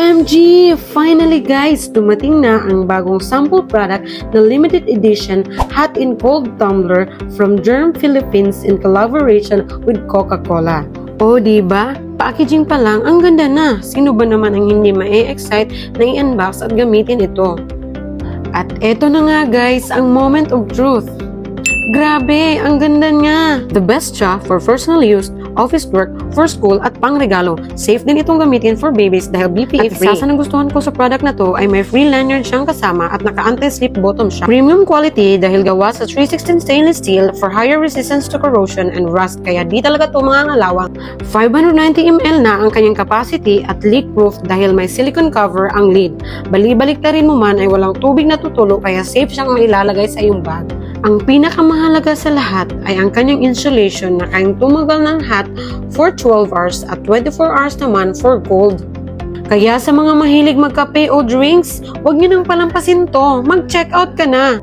OMG! Finally guys, dumating na ang bagong sample product na limited edition hot and cold tumbler from Germ Philippines in collaboration with Coca-Cola. O diba? Packaging pa lang, ang ganda na. Sino ba naman ang hindi ma-excite na i-unbox at gamitin ito? At eto na nga guys, ang moment of truth. Grabe, ang ganda nga! The best siya for personal use, office work, for school at pangregalo. Safe din itong gamitin for babies dahil BPA free. At isa sa nagustuhan ko sa product na to ay may free lanyard siyang kasama at naka-anti-slip bottom siya. Premium quality dahil gawa sa 316 stainless steel for higher resistance to corrosion and rust, kaya di talaga to mga ngalawang. 590 ml na ang kanyang capacity at leak-proof dahil may silicone cover ang lid. Bali-balik na rin mo man ay walang tubig na tutulo kaya safe siyang mailalagay sa iyong bag. Ang pinakamahalaga sa lahat ay ang kanyang insulation na kayang tumagal ng hot for 12 hours at 24 hours naman for cold. Kaya sa mga mahilig magkape o drinks, huwag nyo nang palampasin to. Mag-check out ka na!